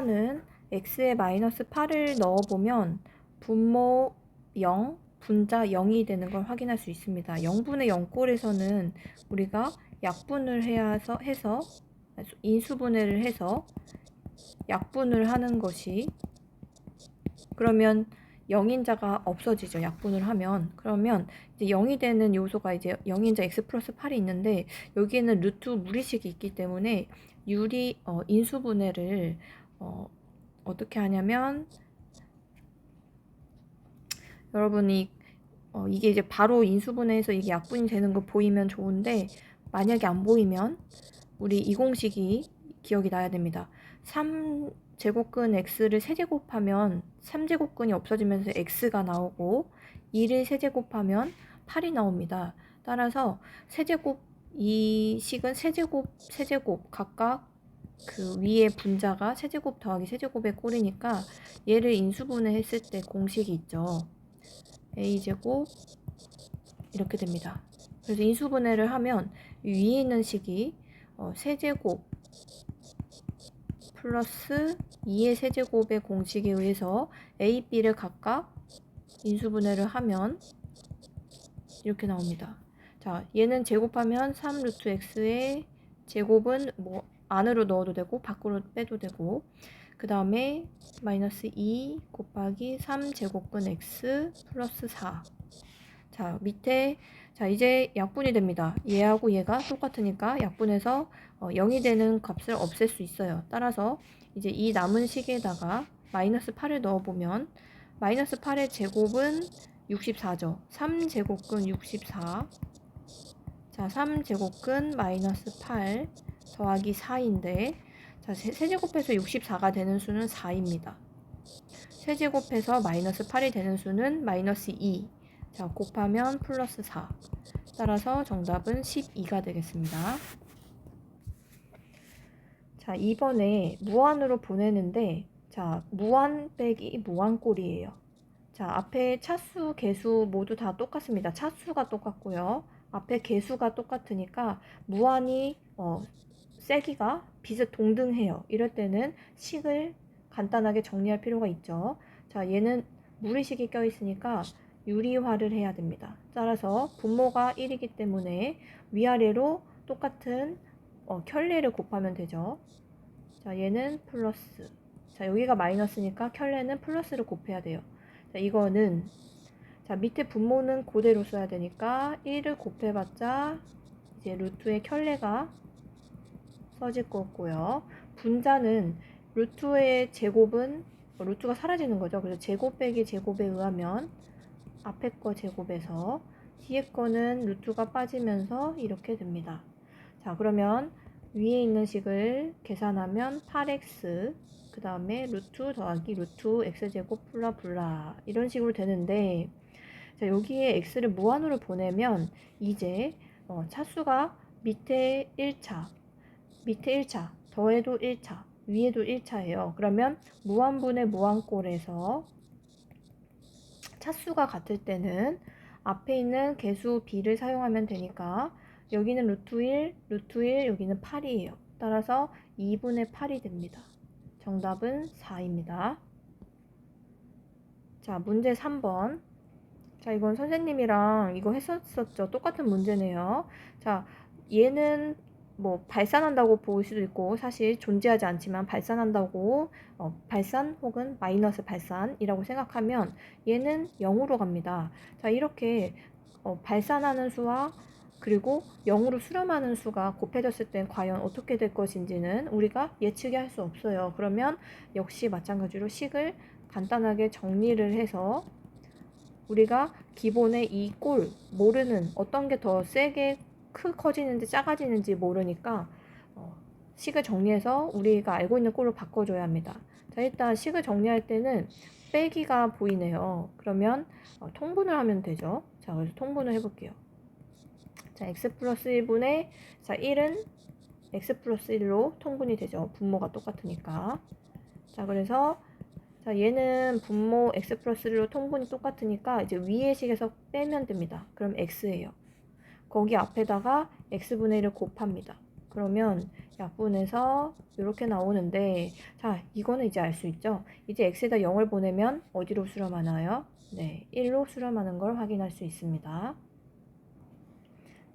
는 x에 마이너스 8을 넣어보면 분모 0, 분자 0이 되는 걸 확인할 수 있습니다. 0분의 0꼴에서는 우리가 약분을 해서 인수분해를 해서 약분을 하는 것이, 그러면 0인자가 없어지죠. 약분을 하면. 그러면 이제 0이 되는 요소가 이제 0인자 x 플러스 8이 있는데, 여기에는 루트 무리식이 있기 때문에 인수분해를 어떻게 하냐면, 여러분이 이게 이제 바로 인수분해해서 이게 약분이 되는 거 보이면 좋은데, 만약에 안 보이면 우리 이 공식이 기억이 나야 됩니다. 3제곱근 x를 세제곱하면 3제곱근이 없어지면서 x가 나오고, 2를 세제곱하면 8이 나옵니다. 따라서 이 식은 세제곱 각각 그 위에 분자가 세제곱 더하기 세제곱의 꼴이니까, 얘를 인수분해 했을 때 공식이 있죠. a제곱 이렇게 됩니다. 그래서 인수분해를 하면 위에 있는 식이 세제곱 플러스 2의 세제곱의 공식에 의해서 a, b를 각각 인수분해를 하면 이렇게 나옵니다. 자, 얘는 제곱하면 3 루트 x의 제곱은 뭐 안으로 넣어도 되고 밖으로 빼도 되고, 그 다음에 마이너스 2 곱하기 3 제곱근 x 플러스 4. 자, 밑에, 자, 이제 약분이 됩니다. 얘하고 얘가 똑같으니까 약분해서 0이 되는 값을 없앨 수 있어요. 따라서 이제 이 남은 식에다가 마이너스 8을 넣어보면, 마이너스 8의 제곱은 64죠. 3제곱근 64. 자, 3제곱근 마이너스 8 더하기 4인데, 자, 세제곱해서 64가 되는 수는 4입니다. 세제곱해서 마이너스 8이 되는 수는 마이너스 2. 자, 곱하면 플러스 4. 따라서 정답은 12가 되겠습니다. 자, 이번에 무한으로 보내는데, 자, 무한 빼기 무한꼴이에요. 자, 앞에 차수, 개수 모두 다 똑같습니다. 차수가 똑같고요. 앞에 개수가 똑같으니까 무한이 세기가 동등해요. 이럴 때는 식을 간단하게 정리할 필요가 있죠. 자, 얘는 무리식이 껴있으니까 유리화를 해야 됩니다. 따라서 분모가 1이기 때문에 위아래로 똑같은 켤레를 곱하면 되죠. 자, 얘는 플러스. 자, 여기가 마이너스니까 켤레는 플러스를 곱해야 돼요. 자, 이거는, 자, 밑에 분모는 그대로 써야 되니까 1을 곱해봤자 이제 루트의 켤레가 써질 거고요. 분자는 루트의 제곱은 루트가 사라지는 거죠. 그래서 제곱 빼기 제곱에 의하면 앞에 거 제곱에서 뒤에 거는 루트가 빠지면서 이렇게 됩니다. 자, 그러면 위에 있는 식을 계산하면 8x 그 다음에 루트 더하기 루트 x제곱 블라블라 이런 식으로 되는데, 자, 여기에 x를 무한으로 보내면 이제 차수가 밑에 1차 더해도 1차 위에도 1차예요. 그러면 무한분의 무한꼴에서 차수가 같을 때는 앞에 있는 개수 b를 사용하면 되니까, 여기는 루트 1, 여기는 8이에요. 따라서 2분의 8이 됩니다. 정답은 4입니다. 자, 문제 3번. 자, 이건 선생님이랑 이거 했었죠. 똑같은 문제네요. 자, 얘는 뭐 발산한다고 볼 수도 있고, 사실 존재하지 않지만 발산한다고, 발산 혹은 마이너스 발산이라고 생각하면 얘는 0으로 갑니다. 자, 이렇게 발산하는 수와 그리고 0으로 수렴하는 수가 곱해졌을 땐 과연 어떻게 될 것인지는 우리가 예측이 할 수 없어요. 그러면 역시 마찬가지로 식을 간단하게 정리를 해서, 우리가 기본에 이 꼴 모르는, 어떤 게 더 세게 커지는지 작아지는지 모르니까 식을 정리해서 우리가 알고 있는 꼴로 바꿔줘야 합니다. 자, 일단 식을 정리할 때는 빼기가 보이네요. 그러면 통분을 하면 되죠. 자, 그래서 통분을 해볼게요. 자, x 플러스 1분의, 자, 1은 x 플러스 1로 통분이 되죠. 분모가 똑같으니까. 자, 그래서 자, 얘는 분모 x 플러스 1로 통분이 똑같으니까 이제 위의 식에서 빼면 됩니다. 그럼 x예요. 거기 앞에다가 x분의 1을 곱합니다. 그러면 약분해서 이렇게 나오는데, 자, 이거는 이제 알 수 있죠? 이제 x에다 0을 보내면 어디로 수렴하나요? 네, 1로 수렴하는 걸 확인할 수 있습니다.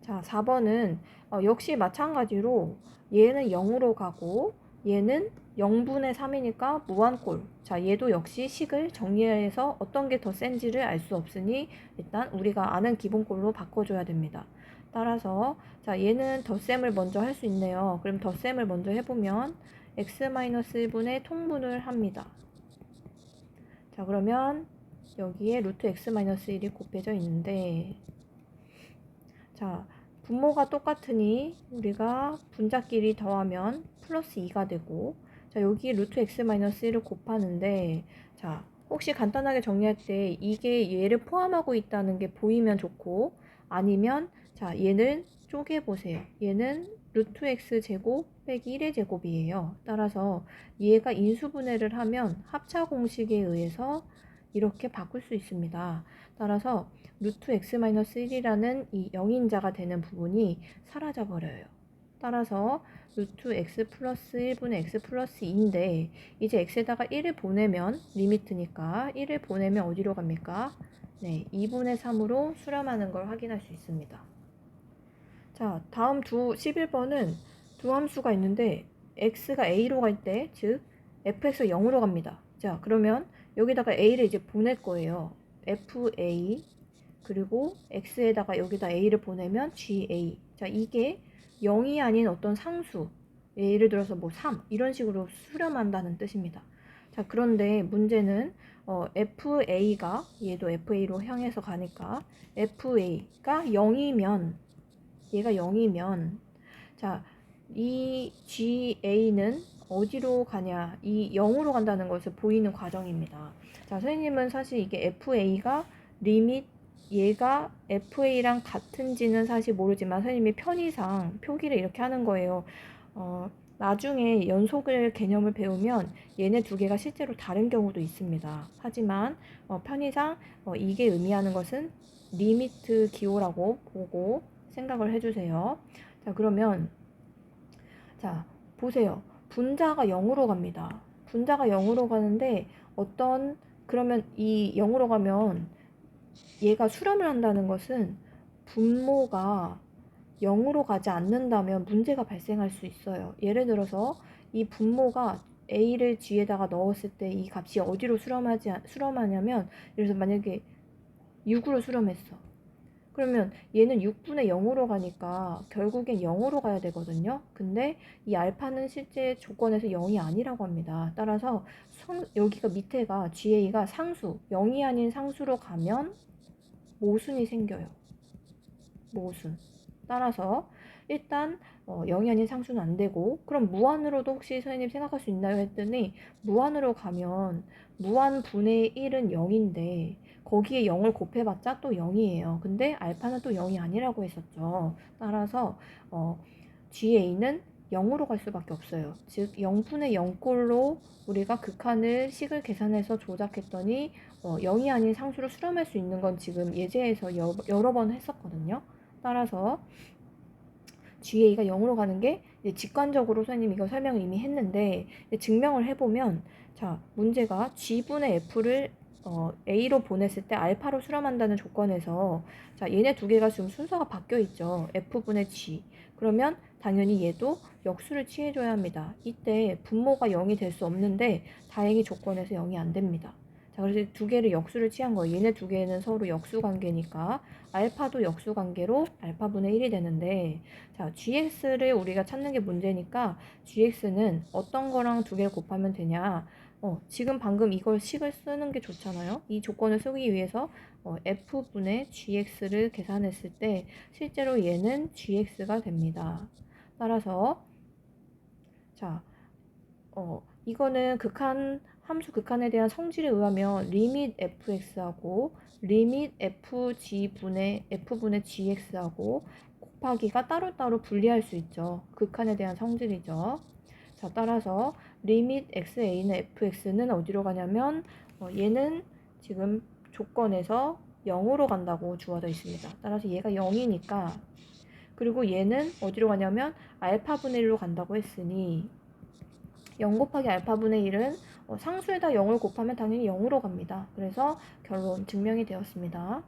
자, 4번은 역시 마찬가지로 얘는 0으로 가고 얘는 0분의 3이니까 무한꼴. 자, 얘도 역시 식을 정리해서 어떤 게 더 센지를 알 수 없으니 일단 우리가 아는 기본꼴로 바꿔줘야 됩니다. 따라서 자, 얘는 덧셈을 먼저 할 수 있네요. 그럼 덧셈을 먼저 해보면 x-1분의 통분을 합니다. 자, 그러면 여기에 루트 x-1이 곱해져 있는데, 자, 분모가 똑같으니 우리가 분자끼리 더하면 플러스 2가 되고, 자, 여기 루트 x-1을 곱하는데, 자, 혹시 간단하게 정리할 때 이게 얘를 포함하고 있다는 게 보이면 좋고, 아니면 자, 얘는 쪼개보세요. 얘는 루트 x 제곱 빼기 1의 제곱이에요. 따라서 얘가 인수분해를 하면 합차 공식에 의해서 이렇게 바꿀 수 있습니다. 따라서 루트 x-1이라는 이 영인자가 되는 부분이 사라져 버려요. 따라서 루트 x 플러스 1분의 x 플러스 2인데 이제 x에다가 1을 보내면 리미트니까 1을 보내면 어디로 갑니까? 네, 2분의 3으로 수렴하는 걸 확인할 수 있습니다. 자, 다음 11번은 두 함수가 있는데 x가 a로 갈 때, 즉 fx가 0으로 갑니다. 자, 그러면 여기다가 a를 이제 보낼 거예요. fa 그리고 x에다가 여기다 a를 보내면 ga. 자, 이게 0이 아닌 어떤 상수, 예를 들어서 뭐 3 이런 식으로 수렴한다는 뜻입니다. 자, 그런데 문제는 fa가 얘도 fa로 향해서 가니까 fa가 0이면 얘가 0이면 자, 이 GA는 어디로 가냐? 이 0으로 간다는 것을 보이는 과정입니다. 자, 선생님은 사실 이게 FA가 리밋 얘가 FA랑 같은지는 사실 모르지만 선생님이 편의상 표기를 이렇게 하는 거예요. 나중에 연속을 개념을 배우면 얘네 두 개가 실제로 다른 경우도 있습니다. 하지만 편의상 이게 의미하는 것은 리미트 기호라고 보고 생각을 해주세요. 자, 그러면 자, 보세요. 분자가 0으로 갑니다. 분자가 0으로 가는데 그러면 이 0으로 가면 얘가 수렴을 한다는 것은 분모가 0으로 가지 않는다면 문제가 발생할 수 있어요. 예를 들어서 이 분모가 a를 g에다가 넣었을 때 이 값이 어디로 수렴하냐면, 예를 들어서 만약에 6으로 수렴했어. 그러면 얘는 6분의 0으로 가니까 결국엔 0으로 가야 되거든요. 근데 이 알파는 실제 조건에서 0이 아니라고 합니다. 따라서 여기가 밑에가 GA가 상수, 0이 아닌 상수로 가면 모순이 생겨요. 모순. 따라서 일단 0이 아닌 상수는 안 되고, 그럼 무한으로도 혹시 선생님 생각할 수 있나요? 했더니 무한으로 가면 무한 분의 1은 0인데 거기에 0을 곱해봤자 또 0이에요. 근데 알파는 또 0이 아니라고 했었죠. 따라서 GA는 0으로 갈 수밖에 없어요. 즉 0분의 0꼴로 우리가 극한을 식을 계산해서 조작했더니 0이 아닌 상수로 수렴할 수 있는 건 지금 예제에서 여러 번 했었거든요. 따라서 GA가 0으로 가는 게 직관적으로 선생님 이거 설명을 이미 했는데 증명을 해보면, 자, 문제가 G분의 F를 A로 보냈을 때 알파로 수렴한다는 조건에서, 자, 얘네 두 개가 지금 순서가 바뀌어 있죠. F분의 G. 그러면 당연히 얘도 역수를 취해줘야 합니다. 이때 분모가 0이 될 수 없는데 다행히 조건에서 0이 안 됩니다. 자, 그래서 두 개를 역수를 취한 거예요. 얘네 두 개는 서로 역수 관계니까 알파도 역수 관계로 알파분의 1이 되는데, 자, gx를 우리가 찾는 게 문제니까 gx는 어떤 거랑 두 개를 곱하면 되냐? 지금 방금 이걸 식을 쓰는 게 좋잖아요. 이 조건을 쓰기 위해서 f분의 gx를 계산했을 때 실제로 얘는 gx가 됩니다. 따라서 자, 이거는 함수 극한에 대한 성질에 의하면 리밋 fx하고 리밋 f분의 gx하고 곱하기가 따로따로 분리할 수 있죠. 극한에 대한 성질이죠. 자, 따라서 리밋 xa는 fx는 어디로 가냐면 얘는 지금 조건에서 0으로 간다고 주어져 있습니다. 따라서 얘가 0이니까 그리고 얘는 어디로 가냐면 알파분의 1로 간다고 했으니 0 곱하기 알파분의 1은 상수에다 0을 곱하면 당연히 0으로 갑니다. 그래서 결론 증명이 되었습니다.